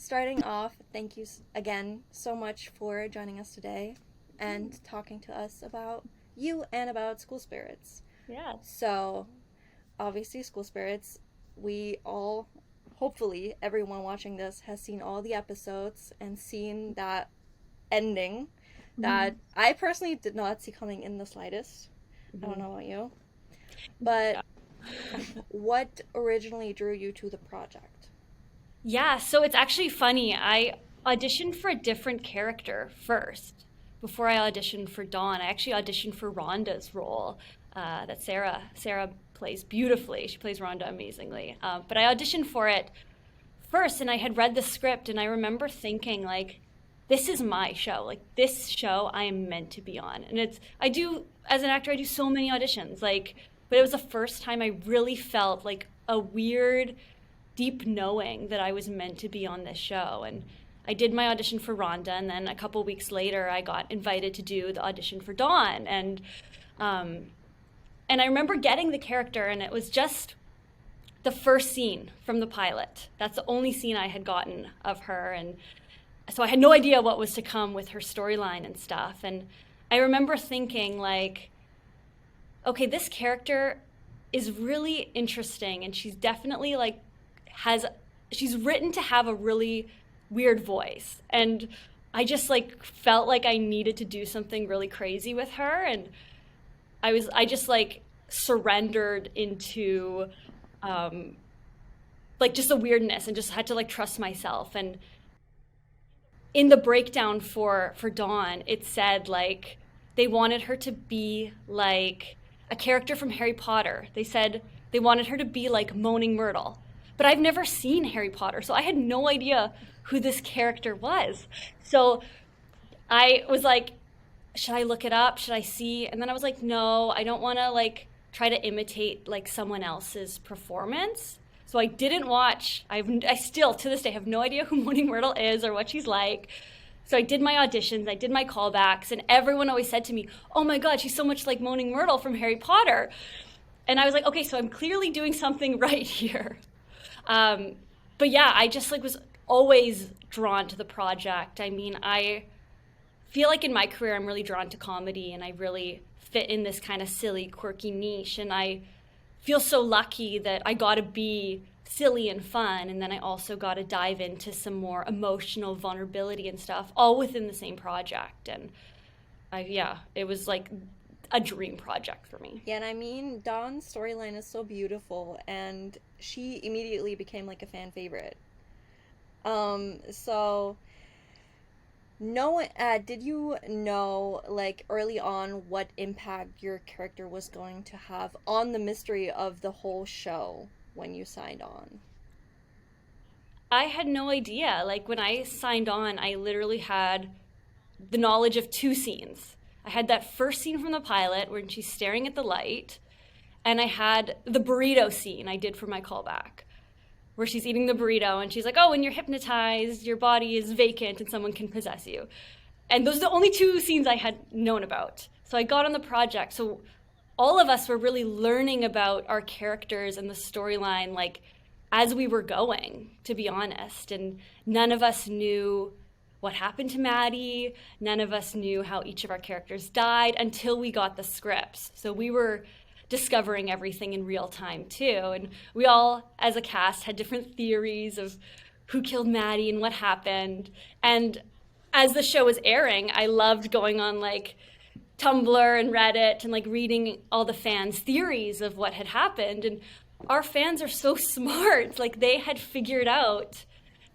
starting off, thank you again so much for joining us today and talking to us about you and about school spirits. Yeah. So, obviously, school spirits, we all, hopefully, everyone watching this has seen all the episodes and seen that ending that Mhm. I personally did not see coming in the slightest. I don't Mhm. know about you. But Yeah. what originally drew you to the project? Yeah, so it's actually funny. I auditioned for a different character first before I auditioned for Dawn. I actually auditioned for Rhonda's role that Sarah plays beautifully. She plays Rhonda amazingly. But I auditioned for it first, and I had read the script, and I remember thinking like, this is my show. Like this show I am meant to be on. And it's I do as an actor I do so many auditions like, but it was the first time I really felt like a weird deep knowing that I was meant to be on this show. And I did my audition for Rhonda, and then a couple weeks later, I got invited to do the audition for Dawn. Um, and I remember getting the character, and it was just the first scene from the pilot. That's the only scene I had gotten of her, and so I had no idea what was to come with her storyline and stuff. And I remember thinking like, okay, this character is really interesting, and she's definitely like has she's written to have a really weird voice. And I just like felt like I needed to do something really crazy with her, and I just like surrendered into um like just the weirdness and just had to like trust myself. And in the breakdown for Dawn, it said like they wanted her to be like a character from Harry Potter. They said they wanted her to be like Moaning Myrtle. But I've never seen Harry Potter, so I had no idea who this character was. So I was like, should I look it up? Should I see? And then I was like, no, I don't want to like try to imitate like someone else's performance. So I didn't watch. I still to this day have no idea who Moaning Myrtle is or what she's like. So I did my auditions, I did my callbacks, and everyone always said to me, "Oh my God, she's so much like Moaning Myrtle from Harry Potter." And I was like, "Okay, so I'm clearly doing something right here." Um, but yeah, I just like was always drawn to the project. I mean, I feel like in my career I'm really drawn to comedy, and I really fit in this kind of silly, quirky niche. And I feel so lucky that I got to be silly and fun, and then I also got to dive into some more emotional vulnerability and stuff, all within the same project. And yeah, it was like a dream project for me. Yeah, and I mean, Dawn's storyline is so beautiful, and she immediately became like a fan favorite. So no, did you know like early on what impact your character was going to have on the mystery of the whole show when you signed on? I had no idea. Like when I signed on, I literally had the knowledge of two scenes. I had that first scene from the pilot when she's staring at the light, and I had the burrito scene I did for my callback, where she's eating the burrito and she's like, "Oh, when you're hypnotized, your body is vacant and someone can possess you." And those are the only two scenes I had known about. So I got on the project. So all of us were really learning about our characters and the storyline like as we were going, to be honest. And none of us knew what happened to Maddie. None of us knew how each of our characters died until we got the scripts. So we were discovering everything in real time too. And we all, as a cast, had different theories of who killed Maddie and what happened. And as the show was airing, I loved going on like Tumblr and Reddit and like reading all the fans' theories of what had happened. And our fans are so smart. Like they had figured out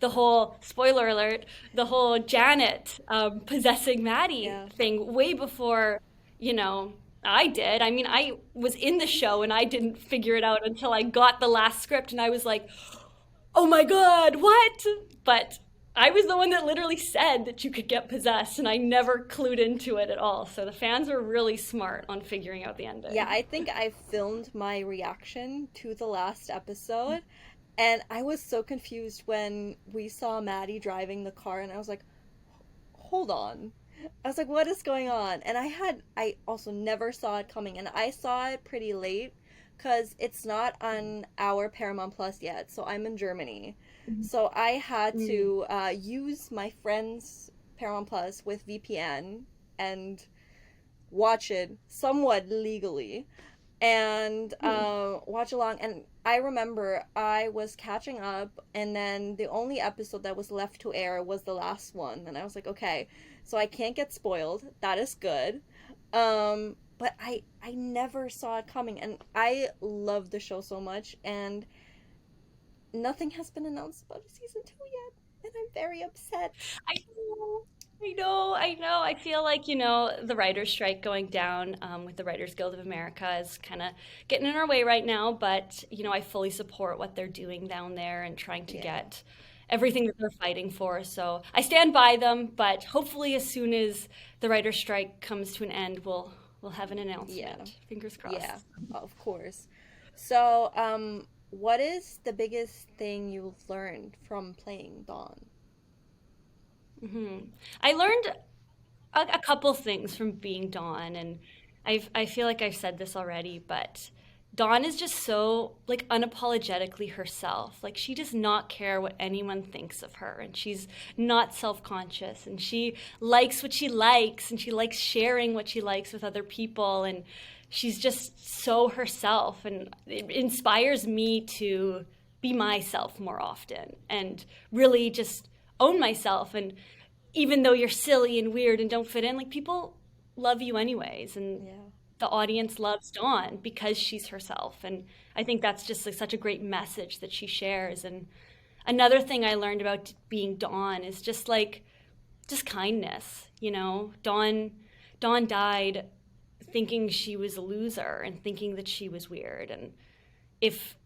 the whole spoiler alert, the whole Janet possessing Maddie Yeah. thing way before, you know, I did. I mean, I was in the show and I didn't figure it out until I got the last script and I was like, oh my God, what? But I was the one that literally said that you could get possessed, and I never clued into it at all. So the fans were really smart on figuring out the Yeah, ending. I think I filmed my reaction to the last episode, and I was so confused when we saw Maddie driving the car, and I was like, hold on. I was like, what is going on? And I also never saw it coming, and I saw it pretty late. because it's not on our Paramount Plus yet. So I'm in Germany. Mhm. So I had Mm. to use my friend's Paramount Plus with VPN and watch it somewhat legally and Mm. watch along. And I remember I was catching up, and then the only episode that was left to air was the last one. And I was like, okay, so I can't get spoiled. That is good. But I never saw it coming, and I love the show so much, and nothing has been announced about a season 2 yet, and I'm very upset. I know, I know. I feel like, the writer's strike going down with the Writers Guild of America is kind of getting in our way right now, but, I fully support what they're doing down there and trying to Yeah, get everything that they're fighting for. So I stand by them, but hopefully as soon as the writer's strike comes to an end, we'll have an yeah, announcement. Fingers yeah, crossed. of course. So, what is the biggest thing you've learned from playing Dawn? Hmm. I learned a couple things from being Dawn, and I feel like I've said this already, but Dawn is just so like unapologetically herself. Like she does not care what anyone thinks of her, and she's not self-conscious, and she likes what she likes, and she likes sharing what she likes with other people, and she's just so herself, and it inspires me to be myself more often and really just own myself. And even though you're silly and weird and don't fit in, like people love you anyways. And Yeah. the audience loves Dawn because she's herself. And I think that's just like such a great message that she shares. And another thing I learned about being Dawn is just kindness. Dawn died thinking she was a loser and thinking that she was weird. And if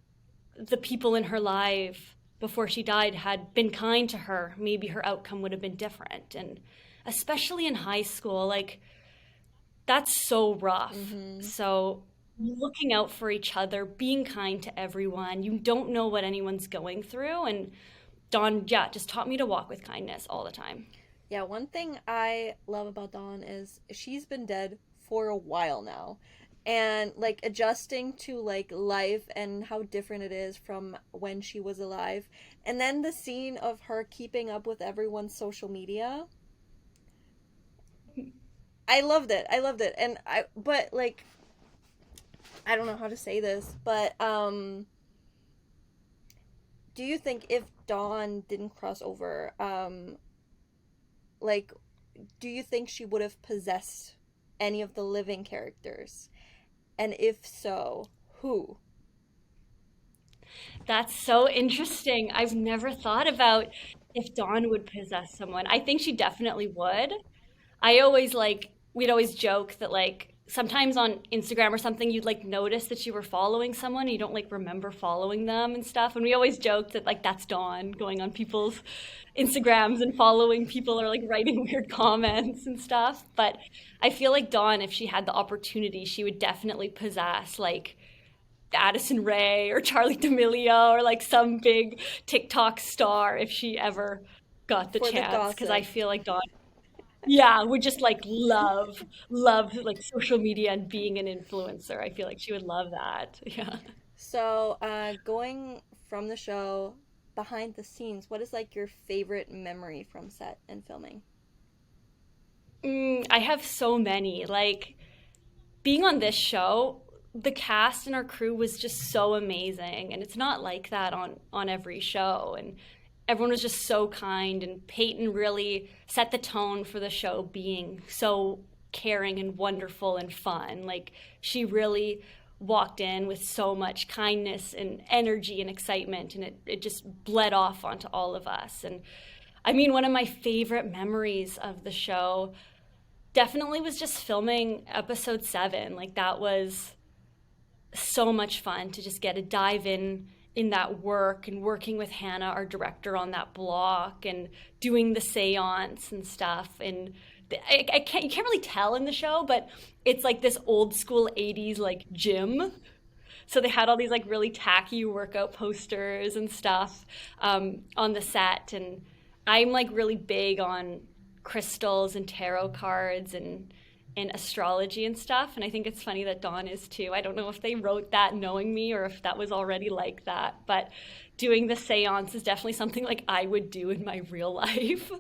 the people in her life before she died had been kind to her, maybe her outcome would have been different. And especially in high school, like that's so rough. Mm-hmm. So looking out for each other, being kind to everyone. You don't know what anyone's going through. And Dawn, yeah, just taught me to walk with kindness all the time. Yeah, one thing I love about Dawn is she's been dead for a while now. And like adjusting to like life and how different it is from when she was alive. And then the scene of her keeping up with everyone's social media. I loved it. I loved it. And I but like I don't know how to say this, but do you think if Dawn didn't cross over, like do you think she would have possessed any of the living characters? And if so, who? That's so interesting. I've never thought about if Dawn would possess someone. I think she definitely would. We'd always joke that like sometimes on Instagram or something, you'd like notice that you were following someone, and you don't like remember following them and stuff. And we always joked that like that's Dawn going on people's Instagrams and following people or like writing weird comments and stuff. But I feel like Dawn, if she had the opportunity, she would definitely possess like Addison Rae or Charlie D'Amelio or like some big TikTok star if she ever got the For the chance. Because I gossip. feel like Dawn, yeah, would just like love like social media and being an influencer. I feel like she would love that. Yeah. So, going from the show behind the scenes, what is like your favorite memory from set and filming? I have so many. Like being on this show, the cast and our crew was just so amazing, and it's not like that on every show. And everyone was just so kind, and Peyton really set the tone for the show being so caring and wonderful and fun. Like she really walked in with so much kindness and energy and excitement, and it just bled off onto all of us. And I mean, one of my favorite memories of the show definitely was just filming episode 7. Like that was so much fun to just get a dive in that work and working with Hannah, our director, on that block and doing the seance and stuff. And I can't you can't really tell in the show, but it's like this old school 80s like gym. So they had all these like really tacky workout posters and stuff on the set. And I'm like really big on crystals and tarot cards, and in astrology and stuff. And I think it's funny that Dawn is too. I don't know if they wrote that knowing me or if that was already like that, but doing the seance is definitely something like I would do in my real life.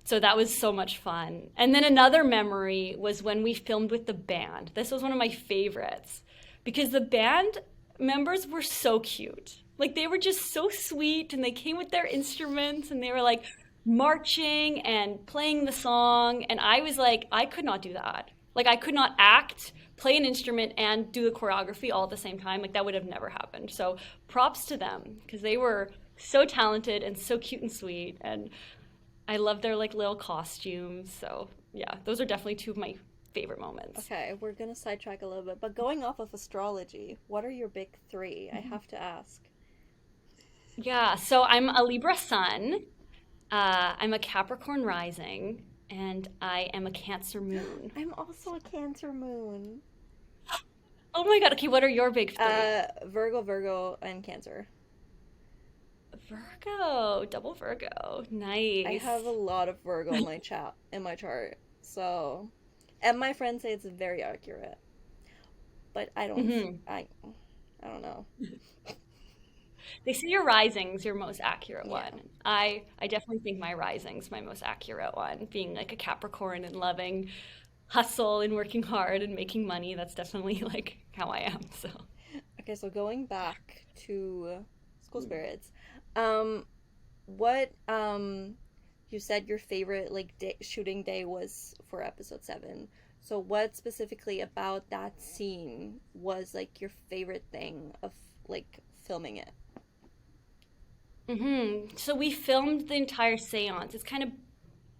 So that was so much fun. And then another memory was when we filmed with the band. This was one of my favorites because the band members were so cute. Like they were just so sweet and they came with their instruments and they were like marching and playing the song. And I was like, I could not do that. Like I could not act, play an instrument, and do the choreography all at the same time. Like that would have never happened. So props to them because they were so talented and so cute and sweet. And I love their like little costumes. So yeah, those are definitely two of my favorite moments. Okay, we're gonna sidetrack a little bit, but going off of astrology, what are your big three? I have to ask. Yeah, so I'm a Libra sun, I'm a Capricorn rising, and I am a Cancer moon. I'm also a Cancer moon. Oh my God, okay, what are your big three? Virgo, Virgo, and Cancer. Virgo, double Virgo. I have a Nice. lot of Virgo in my chat in my chart, so and my friends say it's very accurate, but Hmm. I don't know. They say your rising's your most accurate Yeah. one. I definitely think my rising's my most accurate one. Being like a Capricorn and loving hustle and working hard and making money, that's definitely like how I am. So. Okay, so going back to school spirits, um, what you said your favorite like shooting day was for episode 7. So what specifically about that scene was like your favorite thing of like filming it? So we filmed the entire seance. It's kind of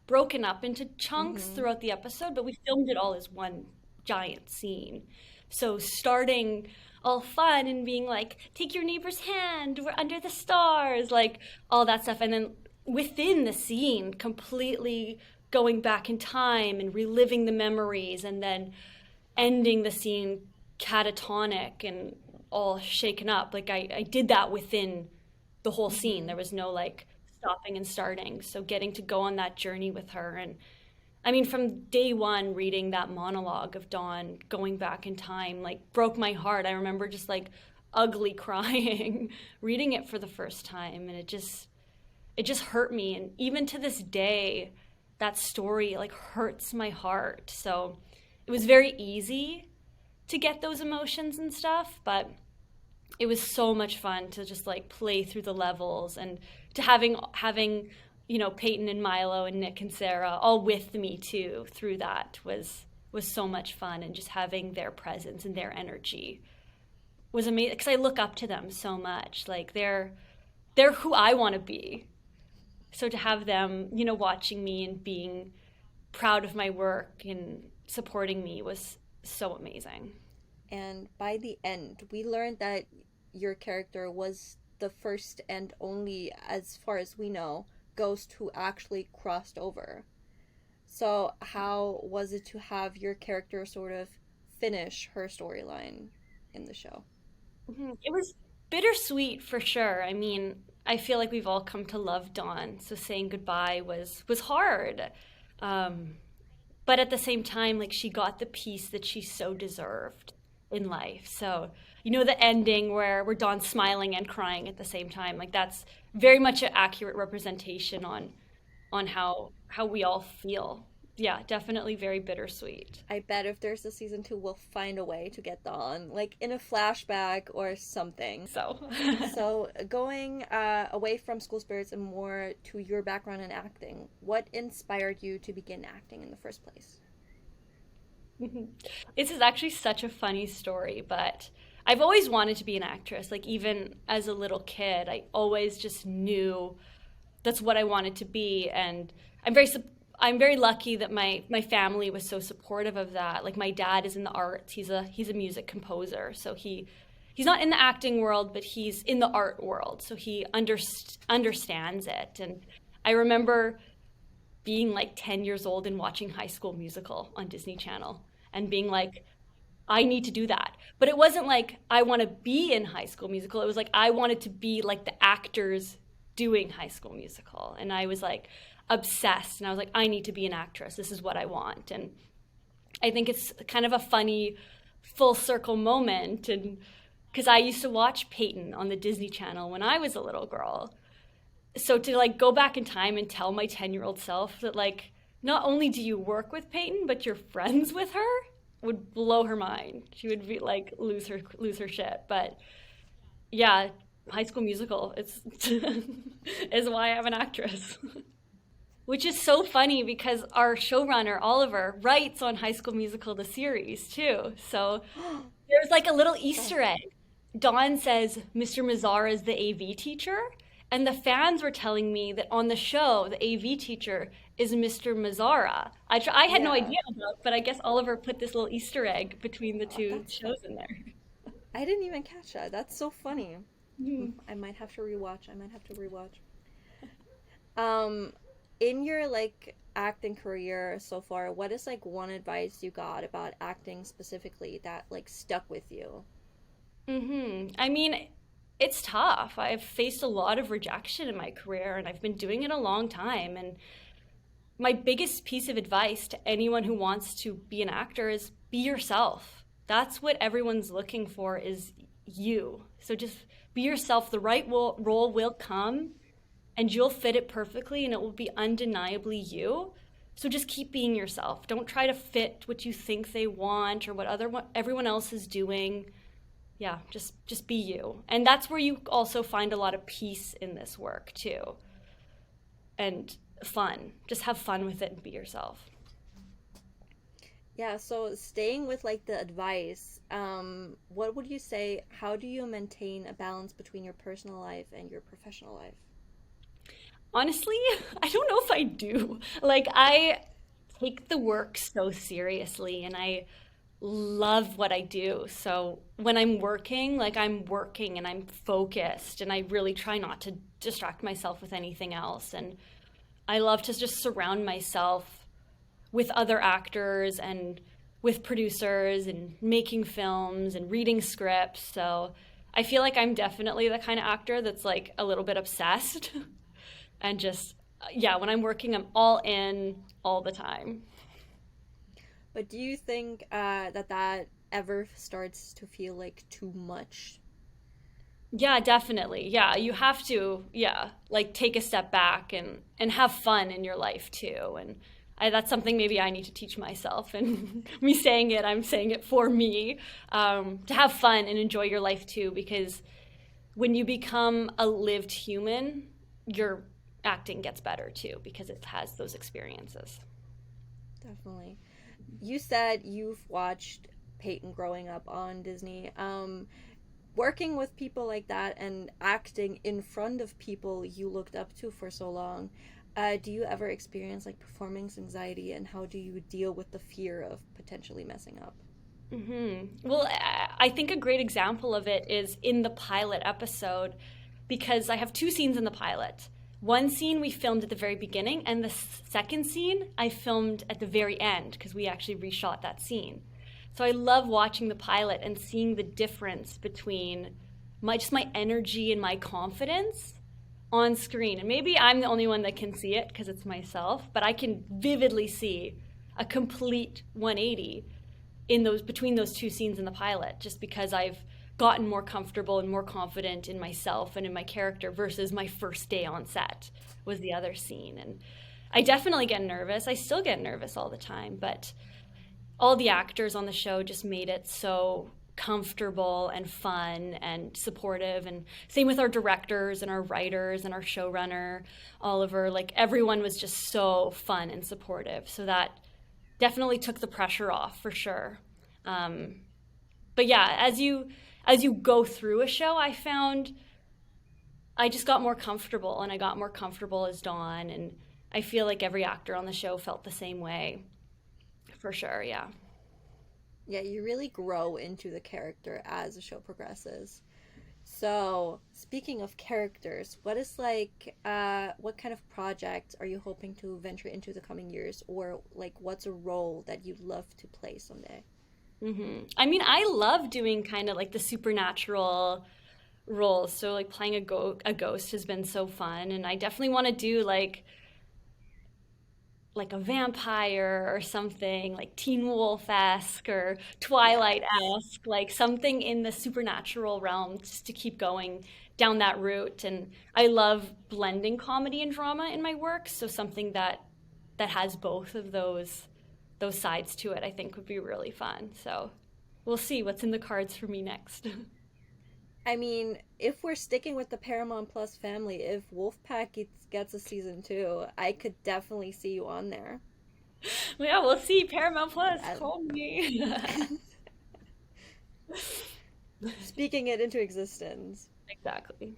broken up into chunks Mm-hmm. throughout the episode, but we filmed it all as one giant scene. So starting all fun and being like, take your neighbor's hand, we're under the stars, like all that stuff. And then within the scene, completely going back in time and reliving the memories and then ending the scene catatonic and all shaken up. Like I did that within the whole scene. Mm-hmm. There was no like stopping and starting. So getting to go on that journey with her. And I mean, from day one, reading that monologue of Dawn going back in time, like broke my heart. I remember just like ugly crying, reading it for the first time. And it just hurt me. And even to this day, that story like hurts my heart. So it was very easy to get those emotions and stuff, but it was so much fun to just like play through the levels and to having Peyton and Milo and Nick and Sarah all with me too through that was so much fun, and just having their presence and their energy was amazing because I look up to them so much. Like they're who I want to be. So to have them, watching me and being proud of my work and supporting me was so amazing. And by the end, we learned that your character was the first and only, as far as we know, ghost who actually crossed over. So, how was it to have your character sort of finish her storyline in the show? It was bittersweet for sure. I mean, I feel like we've all come to love Dawn, so saying goodbye was hard. Um, but at the same time, like she got the peace that she so deserved in life. So, the ending where we're Dawn smiling and crying at the same time, like that's very much an accurate representation on how we all feel. Yeah, definitely very bittersweet. I bet if there's a season 2, we'll find a way to get Dawn, like in a flashback or something. So, So, going away from school spirits and more to your background in acting, what inspired you to begin acting in the first place? this is actually such a funny story, but I've always wanted to be an actress. Like even as a little kid, I always just knew that's what I wanted to be, and I'm very lucky that my family was so supportive of that. Like my dad is in the arts. He's a music composer, so he's not in the acting world, but he's in the art world, so he understands it. And I remember being like 10 years old and watching High School Musical on Disney Channel and being like, I need to do that. But it wasn't like I want to be in High School Musical. It was like I wanted to be like the actors doing High School Musical. And I was like obsessed. And I was like, I need to be an actress. This is what I want. And I think it's kind of a funny full circle moment, and because I used to watch Peyton on the Disney Channel when I was a little girl. So to like go back in time and tell my 10-year-old self that like not only do you work with Peyton, but you're friends with her would blow her mind. She would be like lose her shit. But yeah, High School Musical it's is why I'm an actress. Which is so funny because our showrunner, Oliver, writes on High School Musical, the series, too. So there's like a little Easter egg. Dawn says Mr. Mazzara is the AV teacher, and the fans were telling me that on the show, the AV teacher is Mr. Mazzara. I had no Yeah. idea about, but I guess Oliver put this little Easter egg between the two That's shows in there. I didn't even catch that. That's so funny. Mhm. I might have to rewatch. I might have to rewatch. Um, in your like acting career so far, what is like one advice you got about acting specifically that like stuck with you? I mean, it's tough. I've faced a lot of rejection in my career, and I've been doing it a long time. And my biggest piece of advice to anyone who wants to be an actor is be yourself. That's what everyone's looking for is you. So just be yourself. The right role will come and you'll fit it perfectly and it will be undeniably you. So just keep being yourself. Don't try to fit what you think they want or what everyone else is doing. Yeah, just be you. And that's where you also find a lot of peace in this work too. And fun. Just have fun with it and be yourself. Yeah, so staying with like the advice, what would you say, how do you maintain a balance between your personal life and your professional life? Honestly, I don't know if I do. Like I take the work so seriously and I love what I do. So when I'm working, like I'm working and I'm focused and I really try not to distract myself with anything else. And I love to just surround myself with other actors and with producers and making films and reading scripts. So I feel like I'm definitely the kind of actor that's like a little bit obsessed and just, yeah, when I'm working, I'm all in all the time. But do you think that ever starts to feel like too much? Yeah, definitely. Yeah, you have to, yeah, like take a step back and have fun in your life too. And that's something maybe I need to teach myself. And me saying it, I'm saying it for me, to have fun and enjoy your life too. Because when you become a lived human, your acting gets better too because it has those experiences. Definitely. You said you've watched Peyton growing up on Disney. Working with people like that and acting in front of people you looked up to for so long, do you ever experience like performance anxiety and how do you deal with the fear of potentially messing up? Well, I think a great example of it is in the pilot episode because I have two scenes in the pilot. One scene we filmed at the very beginning, and the second scene I filmed at the very end because we actually reshot that scene. So I love watching the pilot and seeing the difference between my energy and my confidence on screen. And maybe I'm the only one that can see it because it's myself, but I can vividly see a complete 180 in those between those two scenes in the pilot just because I've gotten more comfortable and more confident in myself and in my character versus my first day on set was the other scene. And I definitely get nervous. I still get nervous all the time, but all the actors on the show just made it so comfortable and fun and supportive, and same with our directors and our writers and our showrunner Oliver. Like everyone was just so fun and supportive, so that definitely took the pressure off for sure. um, but yeah, as you go through a show, I found I just got more comfortable and I got more comfortable as Dawn, and I feel like every actor on the show felt the same way for sure. Yeah. Yeah, you really grow into the character as the show progresses. So, speaking of characters, what is like, what kind of project are you hoping to venture into the coming years, or like, what's a role that you'd love to play someday? I mean, I love doing kind of like the supernatural roles. So like playing a ghost has been so fun, and I definitely want to do like a vampire or something, like Teen Wolf-esque or Yes. Twilight-esque, like something in the supernatural realm just to keep going down that route. And I love blending comedy and drama in my work, so something that has both of those sides to it, I think would be really fun. So we'll see what's in the cards for me next. I mean, if we're sticking with the Paramount Plus family, if Wolfpack gets a season two, I could definitely see you on there. Yeah, we'll see. Paramount Plus, I- call me. Speaking it into existence. Exactly.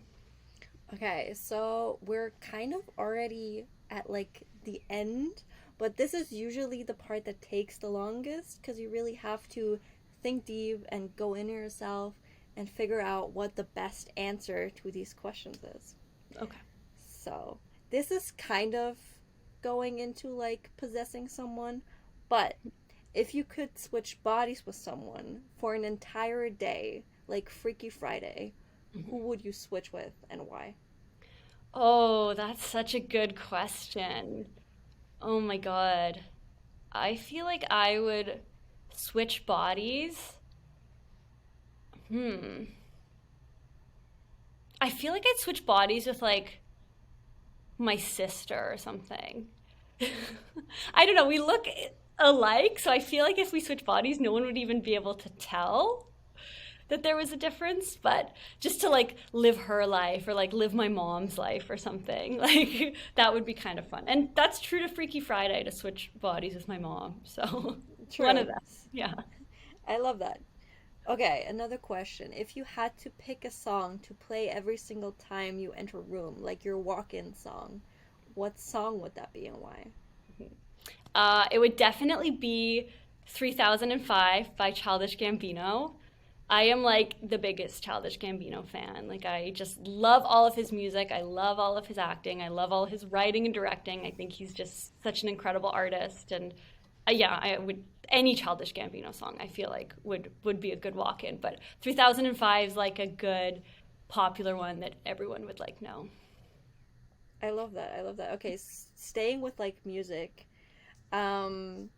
Okay, so we're kind of already at like the end, but this is usually the part that takes the longest because you really have to think deep and go into yourself and figure out what the best answer to these questions is. Okay. So, this is kind of going into like possessing someone, but if you could switch bodies with someone for an entire day, like Freaky Friday, who would you switch with and why? Oh, that's such a good question. Oh my God. I feel like I would switch bodies. Hmm. I feel like I'd switch bodies with like my sister or something. I don't know. We look alike, so I feel like if we switch bodies, no one would even be able to tell that there was a difference, but just to like live her life or like live my mom's life or something, like that would be kind of fun. And that's true to Freaky Friday to switch bodies with my mom. So one of True. them. Yeah. I love that. Okay, another question. If you had to pick a song to play every single time you enter a room, like your walk in song, what song would that be and why? It would definitely be 3005 by Childish Gambino. I am like the biggest Childish Gambino fan. Like I just love all of his music. I love all of his acting. I love all of his writing and directing. I think he's just such an incredible artist. And yeah, I would any Childish Gambino song I feel like would be a good walk in. But 3005 is like a good popular one that everyone would like know. I love that. I love that. Okay, staying with like music. Um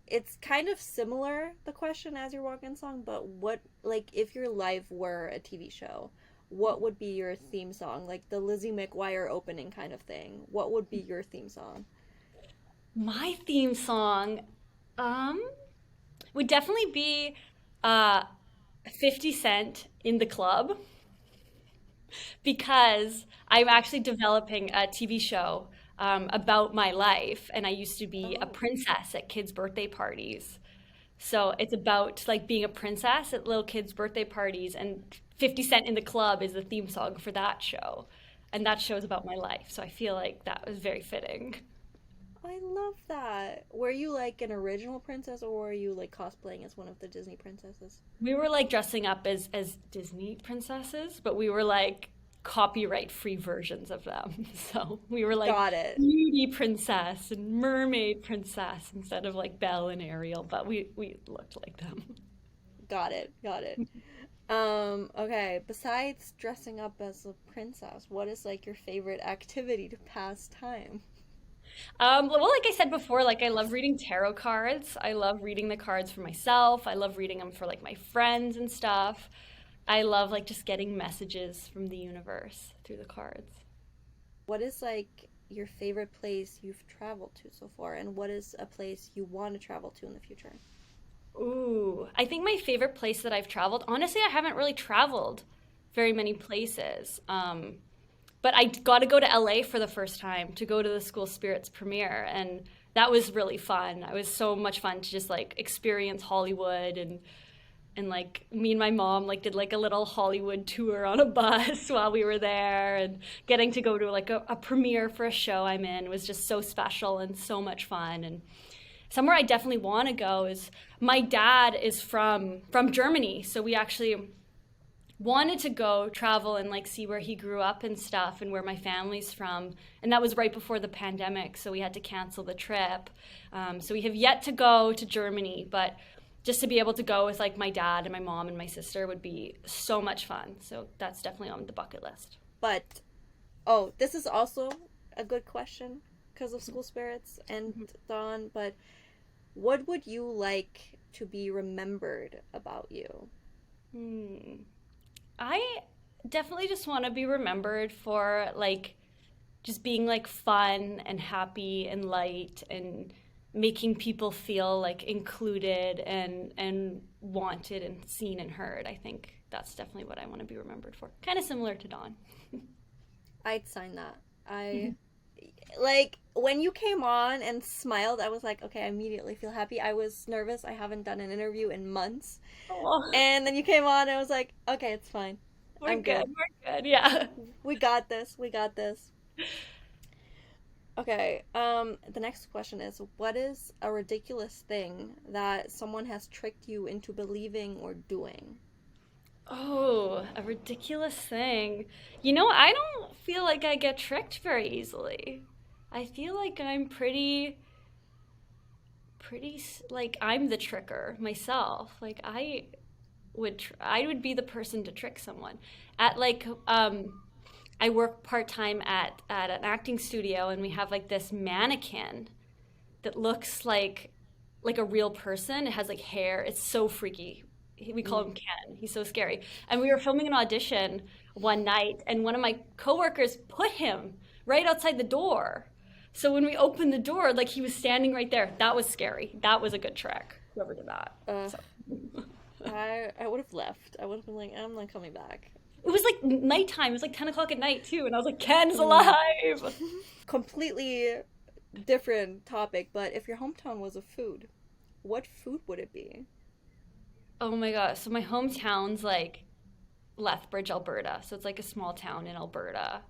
it's kind of similar the question as your walk-in song, but what like if your life were a TV show, what would be your theme song? Like the Lizzie McGuire opening kind of thing. What would be your theme song? My theme song um would definitely be uh 50 Cent in the club because I'm actually developing a TV show about my life, and I used to be a Oh, princess at kids' birthday parties. So it's about like being a princess at little kids' birthday parties, and 50 Cent in the Club is the theme song for that show. And that show is about my life. So I feel like that was very fitting. I love that. Were you like an original princess or were you like cosplaying as one of the Disney princesses? We were like dressing up as Disney princesses, but we were like copyright free versions of them. So we were like Got it. beauty princess and mermaid princess instead of like Belle and Ariel, but we looked like them. Got it. Got it. Okay, besides dressing up as a princess, what is like your favorite activity to pass time? Well, like I said before, like I love reading tarot cards. I love reading the cards for myself. I love reading them for like my friends and stuff. I love like just getting messages from the universe through the cards. What is like your favorite place you've traveled to so far, and what is a place you want to travel to in the future? Ooh, I think my favorite place that I've traveled, honestly, I haven't really traveled very many places. But I got to go to LA for the first time to go to the School Spirits premiere, and that was really fun. It was so much fun to just like experience Hollywood and like me and my mom like did like a little Hollywood tour on a bus while we were there, and getting to go to like a premiere for a show I'm in was just so special and so much fun. And somewhere I definitely want to go is my dad is from Germany, so we actually wanted to go travel and like see where he grew up and stuff and where my family's from. And that was right before the pandemic, so we had to cancel the trip. So we have yet to go to Germany, but just to be able to go with like my dad and my mom and my sister would be so much fun. So that's definitely on the bucket list. But oh, this is also a good question because of school spirits and Dawn, but what would you like to be remembered about you? Hmm. I definitely just want to be remembered for like just being like fun and happy and light and making people feel like included and wanted and seen and heard. I think that's definitely what I want to be remembered for. Kind of similar to Dawn. I'd sign that. I like when you came on and smiled, I was like, okay, I immediately feel happy. I was nervous. I haven't done an interview in months. Oh, And then you came on and I was like, okay, it's fine. we're I'm good. good. We're good. Yeah. We got this. We got this. Okay. The next question is, what is a ridiculous thing that someone has tricked you into believing or doing? Oh, a ridiculous thing. You know, I don't feel like I get tricked very easily. I feel like I'm like I'm the tricker myself. Like I would be the person to trick someone. At like I work part-time at an acting studio and we have like this mannequin that looks like a real person. It has like hair. It's so freaky. We call him Mm. Ken. He's so scary. And we were filming an audition one night, and one of my coworkers put him right outside the door. So when we opened the door, like he was standing right there. That was scary. That was a good trick. Whoever did that. Uh, So I would have left. I would have been like, I'm not coming back. it was like nighttime. It was like 10 o'clock at night too, and I was like, Ken's Mm. alive. Completely different topic, but if your hometown was a food, what food would it be? Oh my God. So my hometown's like Lethbridge, Alberta. So it's like a small town in Alberta,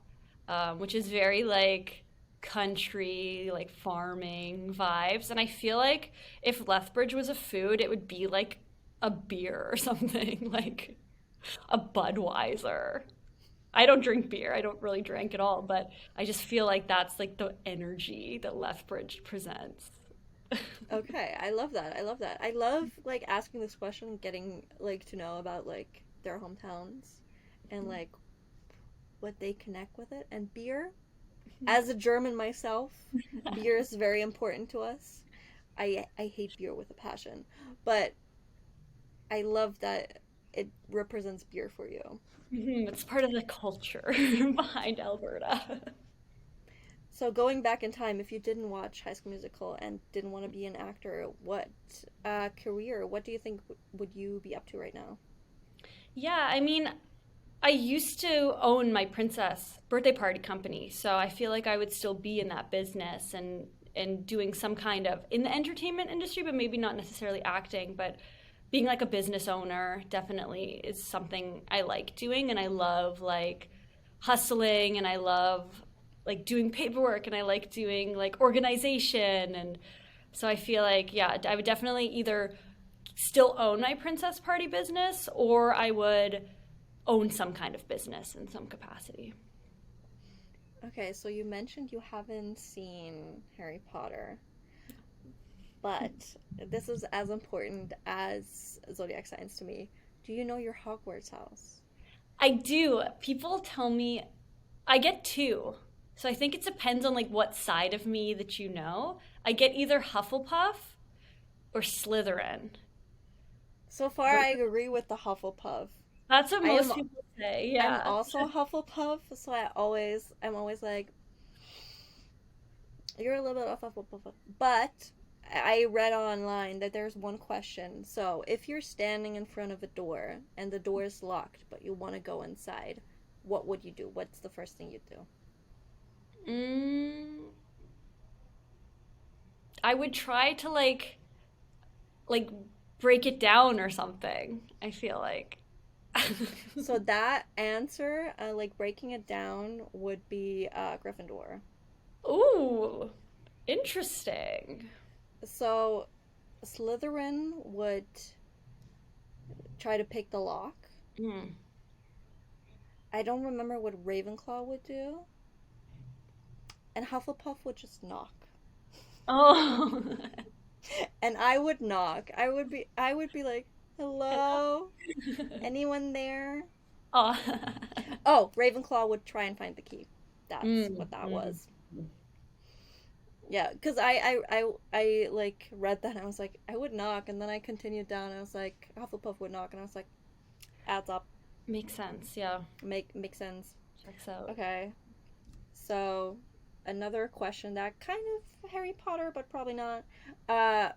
which is very like country, like farming vibes. And I feel like if Lethbridge was a food, it would be like a beer or something, like a Budweiser. I don't drink beer. I don't really drink at all, but I just feel like that's like the energy that Lethbridge presents. Okay, I love that. I love that. I love like asking this question, getting like to know about like their hometowns and like what they connect with it. And beer, as a German myself, beer is very important to us. I hate beer with a passion, but I love that it represents beer for you. It's part of the culture behind Alberta. So going back in time, if you didn't watch High School Musical and didn't want to be an actor, what career, what do you think would you be up to right now? Yeah, I mean, I used to own my princess birthday party company, so I feel like I would still be in that business and doing some kind of in the entertainment industry, but maybe not necessarily acting, but being like a business owner definitely is something I like doing and I love like hustling and I love like doing paperwork and I like doing like organization and so I feel like yeah, I would definitely either still own my princess party business or I would own some kind of business in some capacity. Okay, so you mentioned you haven't seen Harry Potter, but this is as important as zodiac signs to me. Do you know your Hogwarts house? I do. People tell me I get two. So I think it depends on like what side of me that you know. I get either Hufflepuff or Slytherin. So far, I agree with the Hufflepuff. That's what I am most people say. I'm Yeah. also Hufflepuff, so I'm always like you're a little bit of Hufflepuff, but I read online that there's one question. So if you're standing in front of a door and the door is locked, but you want to go inside, what would you do? What's the first thing you'd do? Mm, I would try to like break it down or something. I feel like. So that answer, like breaking it down, would be Gryffindor. Ooh, interesting. So Slytherin would try to pick the lock. Hmm. I don't remember what Ravenclaw would do, and Hufflepuff would just knock. Oh. And I would knock. I would be like, "Hello? Anyone there?" Oh. Oh, Ravenclaw would try and find the key. That's Mm, what that mm. was. Yeah, because I like read that and I was like, I would knock, and then I continued down and I was like, Hufflepuff would knock, and I was like, adds up, Makes sense. Yeah. makes sense. Checks out. Okay, so another question that kind of Harry Potter, but probably not. Uh,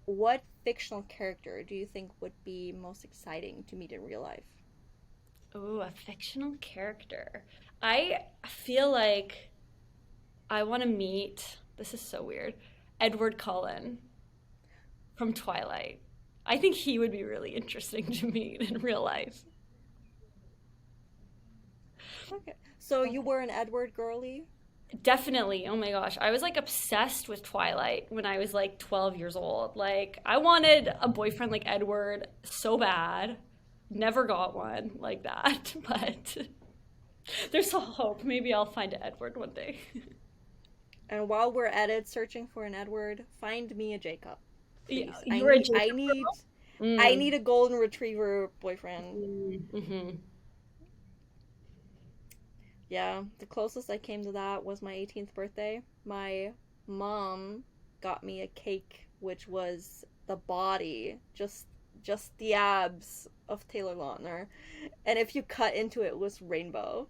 what fictional character do you think would be most exciting to meet in real life? Ooh, a fictional character. I feel like I want to meet, this is so weird, Edward Cullen from Twilight. I think he would be really interesting to meet in real life. Okay, so you were an Edward girly. Definitely. Oh my gosh. I was like obsessed with Twilight when I was like 12 years old. Like, I wanted a boyfriend like Edward so bad. Never got one like that, but there's a hope. Maybe I'll find an Edward one day. And while we're at it, searching for an Edward, find me a Jacob, Yeah, please. you were a I Jacob need, girl? I Mm. need a golden retriever boyfriend. Mm-hmm. Yeah, the closest I came to that was my 18th birthday. My mom got me a cake, which was the body, just the abs of Taylor Lautner, and if you cut into it, it was rainbow.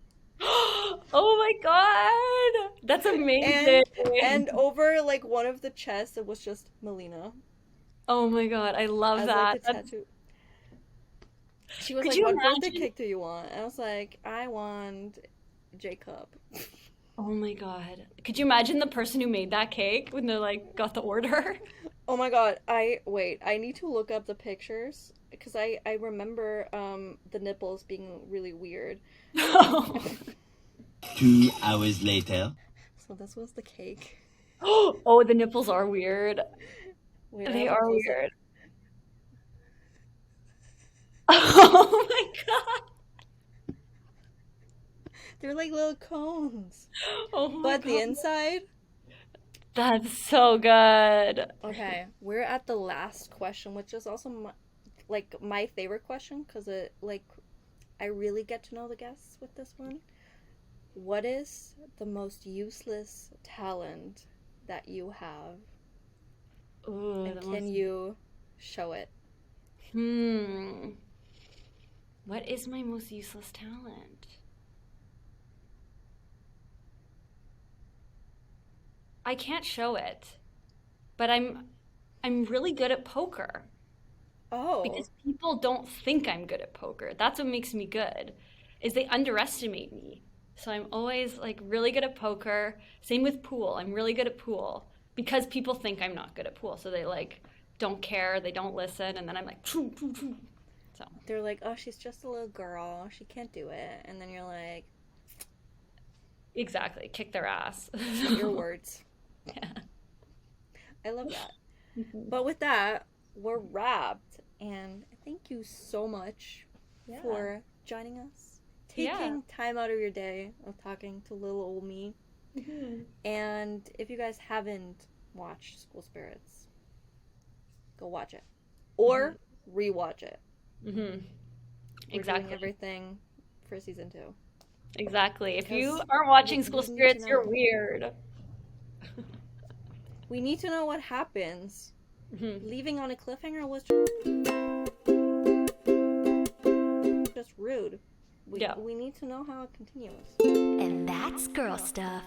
Oh my God. That's amazing. And over like one of the chests, it was just Melina Oh my God. I love as like the that. That's, tattoo. She was could like, you "What birthday imagine? cake do you want?" And I was like, "I want Jacob." Oh my God. Could you imagine the person who made that cake when they like got the order? Oh my god, I wait, I need to look up the pictures because I remember the nipples being really weird. Two hours later. So this was the cake. Oh, the nipples are weird. Wait, I They have a are close up. weird. Oh my God. They're like little cones. Oh my But the God. inside, That's so good. okay, we're at the last question, which is also my favorite question because it like I really get to know the guests with this one. What is the most useless talent that you have, Ooh, and the can most. you show it? Hmm. What is my most useless talent? I can't show it, but I'm really good at poker Oh, because people don't think I'm good at poker. That's what makes me good, is they underestimate me. So I'm always like really good at poker. Same with pool. I'm really good at pool because people think I'm not good at pool. So they like don't care, they don't listen, and then I'm like, "Choo, choo, choo." So they're like, oh, she's just a little girl. She can't do it. And then you're like, exactly, kick their ass. your words. Yeah. I love that. Mhm. But with that, we're wrapped. And thank you so much Yeah. for joining us, Yeah. taking time out of your day of talking to little old me. Mhm. And if you guys haven't watched School Spirits, go watch it Mhm. or rewatch it. Mhm. We're doing Exactly. everything for season 2 Exactly. If you because aren't watching School we need to Spirits, you're know. weird. We need to know what happens. Mhm. Leaving on a cliffhanger was just rude. We Yeah. we need to know how it continues. And that's girl stuff.